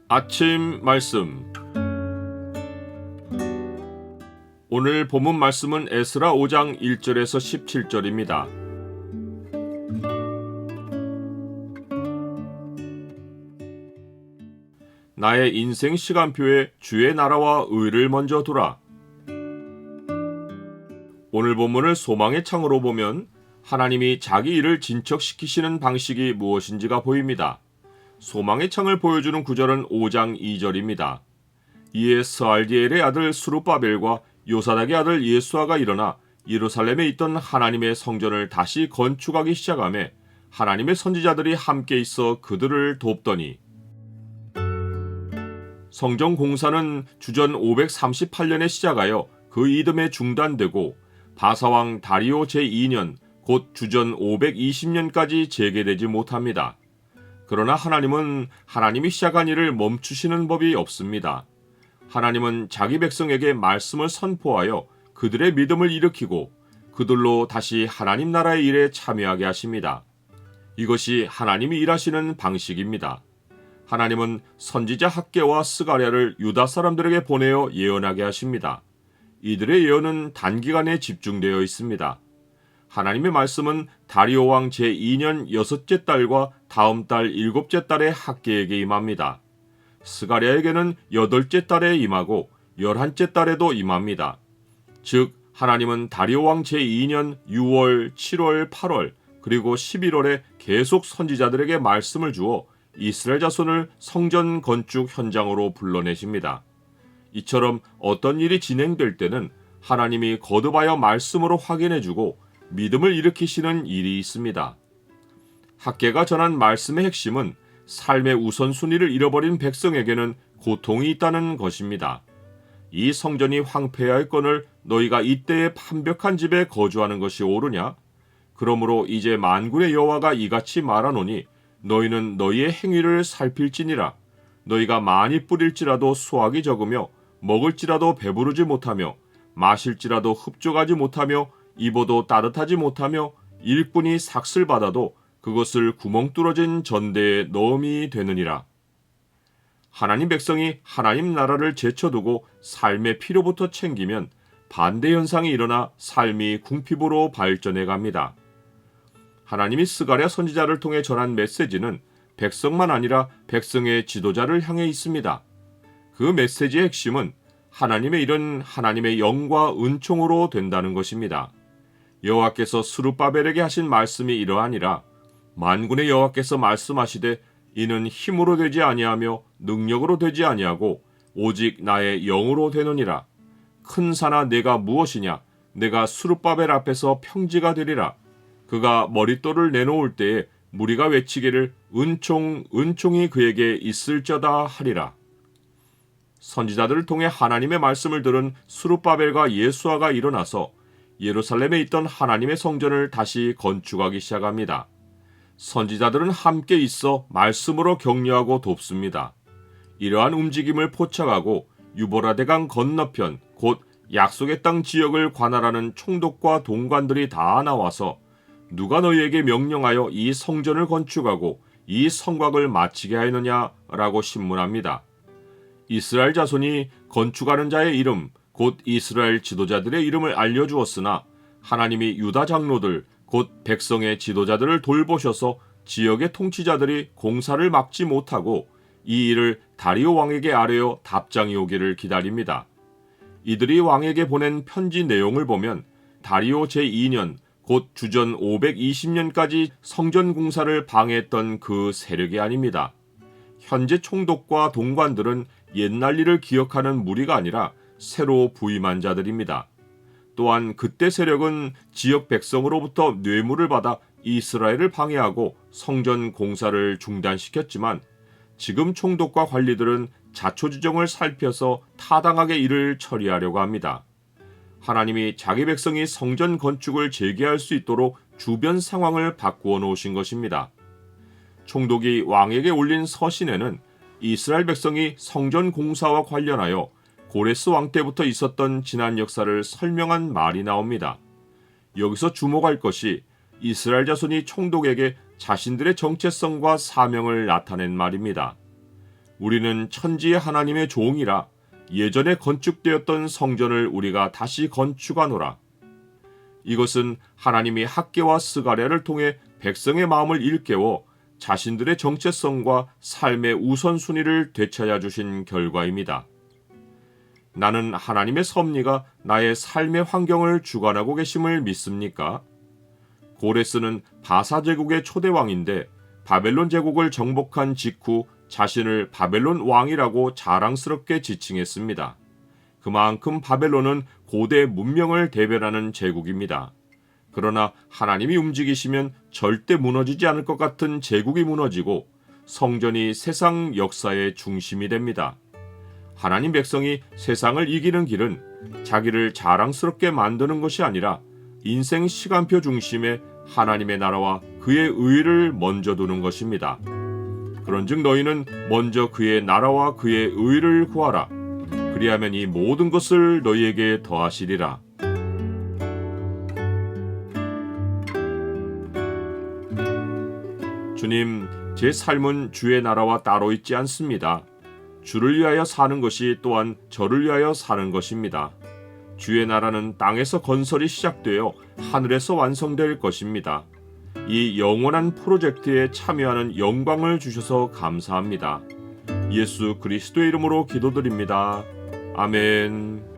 아침 말씀. 오늘 본문 말씀은 에스라 5장 1절에서 17절입니다. 나의 인생 시간표에 주의 나라와 의를 먼저 두라. 오늘 본문을 소망의 창으로 보면 하나님이 자기 일을 진척시키시는 방식이 무엇인지가 보입니다. 소망의 창을 보여주는 구절은 5장 2절입니다. 이에 스알디엘의 아들 스룹바벨과 요사닥의 아들 예수아가 일어나 예루살렘에 있던 하나님의 성전을 다시 건축하기 시작하며 하나님의 선지자들이 함께 있어 그들을 돕더니, 성전 공사는 주전 538년에 시작하여 그 이듬해 중단되고 바사왕 다리오 제2년 곧 주전 520년까지 재개되지 못합니다. 그러나 하나님은 하나님이 시작한 일을 멈추시는 법이 없습니다. 하나님은 자기 백성에게 말씀을 선포하여 그들의 믿음을 일으키고 그들로 다시 하나님 나라의 일에 참여하게 하십니다. 이것이 하나님이 일하시는 방식입니다. 하나님은 선지자 학개와 스가랴를 유다 사람들에게 보내어 예언하게 하십니다. 이들의 예언은 단기간에 집중되어 있습니다. 하나님의 말씀은 다리오 왕 제2년 6째 달과 다음 달 7째 달에 학개에게 임합니다. 스가랴에게는 8째 달에 임하고 11째 달에도 임합니다. 즉 하나님은 다리오 왕 제2년 6월, 7월, 8월 그리고 11월에 계속 선지자들에게 말씀을 주어 이스라엘 자손을 성전 건축 현장으로 불러내십니다. 이처럼 어떤 일이 진행될 때는 하나님이 거듭하여 말씀으로 확인해주고 믿음을 일으키시는 일이 있습니다. 학개가 전한 말씀의 핵심은 삶의 우선순위를 잃어버린 백성에게는 고통이 있다는 것입니다. 이 성전이 황폐할 건을 너희가 이때에 판벽한 집에 거주하는 것이 옳으냐? 그러므로 이제 만군의 여호와가 이같이 말하노니 너희는 너희의 행위를 살필지니라. 너희가 많이 뿌릴지라도 수확이 적으며 먹을지라도 배부르지 못하며 마실지라도 흡족하지 못하며 입어도 따뜻하지 못하며 일꾼이 삭슬 받아도 그것을 구멍 뚫어진 전대에 넣음이 되느니라. 하나님 백성이 하나님 나라를 제쳐두고 삶의 필요부터 챙기면 반대 현상이 일어나 삶이 궁핍으로 발전해 갑니다. 하나님이 스가랴 선지자를 통해 전한 메시지는 백성만 아니라 백성의 지도자를 향해 있습니다. 그 메시지의 핵심은 하나님의 일은 하나님의 영과 은총으로 된다는 것입니다. 여호와께서 스룹바벨에게 하신 말씀이 이러하니라. 만군의 여호와께서 말씀하시되 이는 힘으로 되지 아니하며 능력으로 되지 아니하고 오직 나의 영으로 되느니라. 큰 산아 내가 무엇이냐? 내가 스룹바벨 앞에서 평지가 되리라. 그가 머릿돌을 내놓을 때에 무리가 외치기를 은총 은총이 그에게 있을저다 하리라. 선지자들을 통해 하나님의 말씀을 들은 스룹바벨과 예수아가 일어나서 예루살렘에 있던 하나님의 성전을 다시 건축하기 시작합니다. 선지자들은 함께 있어 말씀으로 격려하고 돕습니다. 이러한 움직임을 포착하고 유보라데강 건너편 곧 약속의 땅 지역을 관할하는 총독과 동관들이 다 나와서 누가 너희에게 명령하여 이 성전을 건축하고 이 성곽을 마치게 하였느냐라고 신문합니다. 이스라엘 자손이 건축하는 자의 이름 곧 이스라엘 지도자들의 이름을 알려주었으나 하나님이 유다 장로들 곧 백성의 지도자들을 돌보셔서 지역의 통치자들이 공사를 막지 못하고 이 일을 다리오 왕에게 아뢰어 답장이 오기를 기다립니다. 이들이 왕에게 보낸 편지 내용을 보면 다리오 제2년 곧 주전 520년까지 성전 공사를 방해했던 그 세력이 아닙니다. 현재 총독과 동관들은 옛날 일을 기억하는 무리가 아니라 새로 부임한 자들입니다. 또한 그때 세력은 지역 백성으로부터 뇌물을 받아 이스라엘을 방해하고 성전 공사를 중단시켰지만 지금 총독과 관리들은 자초지종을 살펴서 타당하게 일을 처리하려고 합니다. 하나님이 자기 백성이 성전 건축을 재개할 수 있도록 주변 상황을 바꾸어 놓으신 것입니다. 총독이 왕에게 올린 서신에는 이스라엘 백성이 성전 공사와 관련하여 고레스 왕 때부터 있었던 지난 역사를 설명한 말이 나옵니다. 여기서 주목할 것이 이스라엘 자손이 총독에게 자신들의 정체성과 사명을 나타낸 말입니다. 우리는 천지의 하나님의 종이라 예전에 건축되었던 성전을 우리가 다시 건축하노라. 이것은 하나님이 학개와 스가랴를 통해 백성의 마음을 일깨워 자신들의 정체성과 삶의 우선순위를 되찾아 주신 결과입니다. 나는 하나님의 섭리가 나의 삶의 환경을 주관하고 계심을 믿습니까? 고레스는 바사 제국의 초대 왕인데 바벨론 제국을 정복한 직후 자신을 바벨론 왕이라고 자랑스럽게 지칭했습니다. 그만큼 바벨론은 고대 문명을 대변하는 제국입니다. 그러나 하나님이 움직이시면 절대 무너지지 않을 것 같은 제국이 무너지고 성전이 세상 역사의 중심이 됩니다. 하나님 백성이 세상을 이기는 길은 자기를 자랑스럽게 만드는 것이 아니라 인생 시간표 중심에 하나님의 나라와 그의 의를 먼저 두는 것입니다. 그런즉 너희는 먼저 그의 나라와 그의 의를 구하라. 그리하면 이 모든 것을 너희에게 더하시리라. 주님, 제 삶은 주의 나라와 따로 있지 않습니다. 주를 위하여 사는 것이 또한 저를 위하여 사는 것입니다. 주의 나라는 땅에서 건설이 시작되어 하늘에서 완성될 것입니다. 이 영원한 프로젝트에 참여하는 영광을 주셔서 감사합니다. 예수 그리스도의 이름으로 기도드립니다. 아멘.